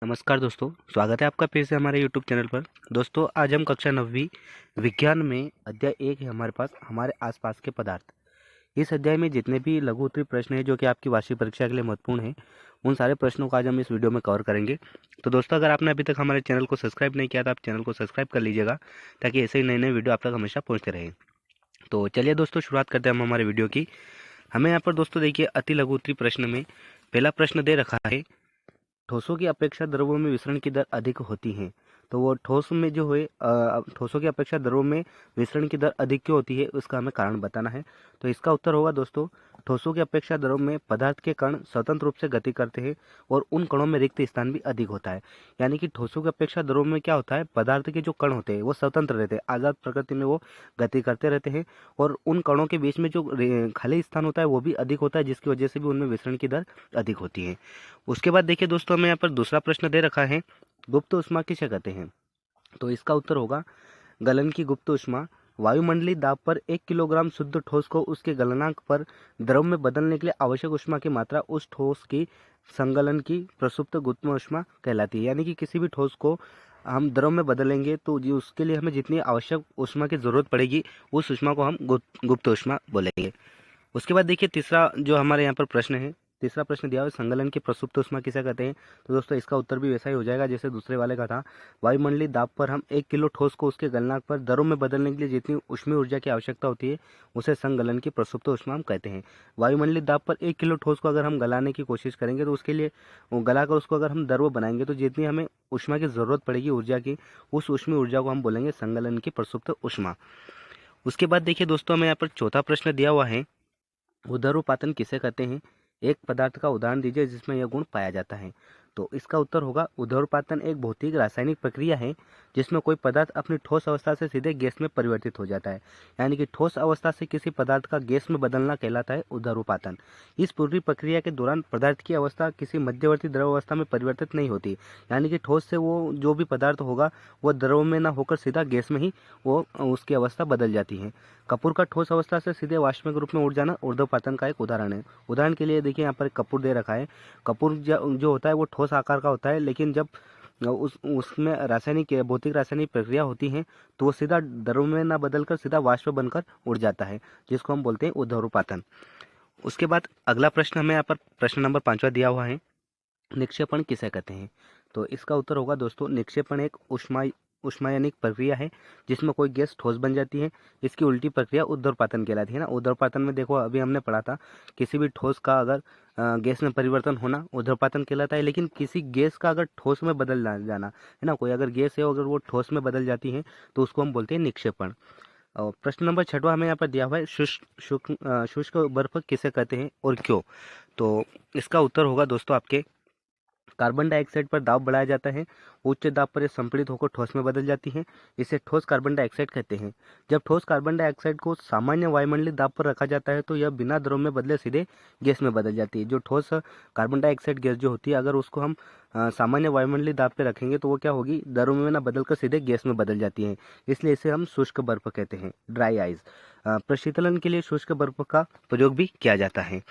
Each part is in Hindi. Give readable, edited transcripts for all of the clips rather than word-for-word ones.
नमस्कार दोस्तों, स्वागत है आपका फिर से हमारे यूट्यूब चैनल पर। दोस्तों, आज हम कक्षा 9वीं विज्ञान में अध्याय 1 है हमारे पास, हमारे आसपास के पदार्थ। इस अध्याय में जितने भी लघु उत्तरीय प्रश्न हैं जो कि आपकी वार्षिक परीक्षा के लिए महत्वपूर्ण हैं, उन सारे प्रश्नों को आज हम इस वीडियो में कवर करेंगे। तो दोस्तों, अगर आपने अभी तक हमारे चैनल को सब्सक्राइब नहीं किया तो आप चैनल को सब्सक्राइब कर लीजिएगा, ताकि ऐसे ही नए नए वीडियो आप तक हमेशा पहुँचते रहे। तो चलिए दोस्तों, शुरुआत करते हैं हम हमारे वीडियो की। हमें यहाँ पर दोस्तों देखिए, अति लघु उत्तरीय प्रश्न में पहला प्रश्न दे रखा है, ठोसों की अपेक्षा द्रवों में विसरण की दर अधिक होती है। तो वो ठोस में जो है ठोसों की अपेक्षा द्रवों में विसरण की दर अधिक क्यों होती है, उसका हमें कारण बताना है। तो इसका उत्तर होगा दोस्तों, ठोसों की अपेक्षा द्रव में पदार्थ के कण स्वतंत्र रूप से गति करते हैं और उन कणों में रिक्त स्थान भी अधिक होता है। यानी कि ठोसों की अपेक्षा द्रव में क्या होता है, पदार्थ के जो कण होते हैं वो स्वतंत्र रहते हैं, आज़ाद प्रकृति में वो गति करते रहते हैं और उन कणों के बीच में जो खाली स्थान होता है वो भी अधिक होता है, जिसकी वजह से भी उनमें विसरण की दर अधिक होती है। उसके बाद देखिए दोस्तों, हमें यहाँ पर दूसरा प्रश्न दे रखा है, गुप्त ऊष्मा किसे कहते हैं। तो इसका उत्तर होगा, गलन की गुप्त ऊष्मा वायुमंडलीय दाब पर 1 किलोग्राम शुद्ध ठोस को उसके गलनांक पर द्रव में बदलने के लिए आवश्यक ऊष्मा की मात्रा उस ठोस की संगलन की प्रसुप्त गुप्त ऊष्मा कहलाती है। यानी कि किसी भी ठोस को हम द्रव में बदलेंगे तो जी उसके लिए हमें जितनी आवश्यक ऊष्मा की जरूरत पड़ेगी, उस ऊष्मा को हम गुप्त ऊष्मा बोलेंगे। उसके बाद देखिए, तीसरा जो हमारे यहाँ पर प्रश्न है, तीसरा प्रश्न दिया हुआ है, संगलन की प्रसुप्त ऊष्मा किसे कहते हैं। तो दोस्तों, इसका उत्तर भी वैसा ही हो जाएगा जैसे दूसरे वाले का था। वायुमंडलीय दाब पर हम 1 किलो ठोस को उसके गलनांक पर द्रव में बदलने के लिए जितनी ऊष्मीय ऊर्जा की आवश्यकता होती है, उसे संगलन की प्रसुप्त ऊष्मा हम कहते हैं। वायुमंडलीय दाब पर 1 किलो ठोस को अगर हम गलाने की कोशिश करेंगे तो उसके लिए वो गलाकर उसको अगर हम द्रव बनाएंगे तो जितनी हमें ऊष्मा की जरूरत पड़ेगी ऊर्जा की, उस ऊष्मीय ऊर्जा को हम बोलेंगे संगलन की प्रसुप्त ऊष्मा। उसके बाद देखिए दोस्तों, हमें यहाँ पर चौथा प्रश्न दिया हुआ है, उदरोपातन किसे कहते हैं। एक पदार्थ का उदाहरण दीजिए जिसमें यह गुण पाया जाता है। तो इसका उत्तर होगा, उदरोपातन एक भौतिक रासायनिक प्रक्रिया है जिसमें कोई पदार्थ अपनी ठोस अवस्था से सीधे गैस में परिवर्तित हो जाता है। यानी कि ठोस अवस्था से किसी पदार्थ का गैस में बदलना कहलाता है उदरोपातन। इस पूरी प्रक्रिया के दौरान पदार्थ की अवस्था किसी मध्यवर्ती द्रव अवस्था में परिवर्तित नहीं होती। यानी कि ठोस से वो जो भी पदार्थ होगा वो द्रव में ना होकर सीधा गैस में ही वो उसकी अवस्था बदल जाती है। कपूर का ठोस अवस्था से सीधे वाष्प रूप में उड़ जाना ऊर्ध्वपातन का एक उदाहरण है। उदाहरण के लिए देखिए, यहाँ पर कपूर दे रखा है। कपूर जो होता है वो ठोस आकार का होता है, लेकिन जब उसमें रासायनिक भौतिक रासायनिक प्रक्रिया होती है तो वो सीधा द्रव में ना बदलकर सीधा वाष्प बनकर उड़ जाता है, जिसको हम बोलते हैं ऊर्ध्वपातन। उसके बाद अगला प्रश्न हमें यहाँ पर प्रश्न नंबर 5वां दिया हुआ है, निक्षेपण किसे कहते हैं। तो इसका उत्तर होगा दोस्तों, निक्षेपण एक ऊष्मायनिक प्रक्रिया है जिसमें कोई गैस ठोस बन जाती है। इसकी उल्टी प्रक्रिया ऊर्ध्वपातन कहलाती है ना। ऊर्ध्वपातन में देखो, अभी हमने पढ़ा था, किसी भी ठोस का अगर गैस में परिवर्तन होना ऊर्ध्वपातन कहलाता है, लेकिन किसी गैस का अगर ठोस में बदल जाना है ना, कोई अगर गैस है अगर वो ठोस में बदल जाती है तो उसको हम बोलते हैं निक्षेपण। और प्रश्न नंबर 6वां हमें यहाँ पर दिया हुआ है, शुष्क बर्फ किसे कहते हैं और क्यों। तो इसका उत्तर होगा दोस्तों, आपके कार्बन डाइऑक्साइड पर दाब बढ़ाया जाता है, उच्च दाब पर यह संपीड़ित होकर ठोस में बदल जाती है, इसे ठोस कार्बन डाइऑक्साइड कहते हैं। जब ठोस कार्बन डाइऑक्साइड को सामान्य वायुमंडलीय दाब पर रखा जाता है तो यह बिना द्रव में बदले सीधे गैस में बदल जाती है। जो ठोस कार्बन डाइऑक्साइड गैस जो होती है, अगर उसको हम सामान्य वायुमंडलीय दाब पे रखेंगे तो वो क्या होगी, द्रव में ना बदलकर सीधे गैस में बदल जाती है। इसलिए इसे हम शुष्क बर्फ कहते हैं, ड्राई आइस। प्रशीतलन के लिए शुष्क बर्फ का प्रयोग भी किया जाता है।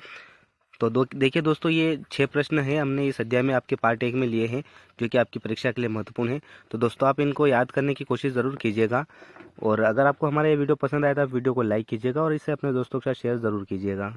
तो देखिए दोस्तों, ये 6 प्रश्न हैं हमने इस अध्याय में आपके पार्ट 1 में लिए हैं, जो कि आपकी परीक्षा के लिए महत्वपूर्ण है। तो दोस्तों, आप इनको याद करने की कोशिश ज़रूर कीजिएगा, और अगर आपको हमारा ये वीडियो पसंद आया तो आप वीडियो को लाइक कीजिएगा और इसे अपने दोस्तों के साथ शेयर ज़रूर कीजिएगा।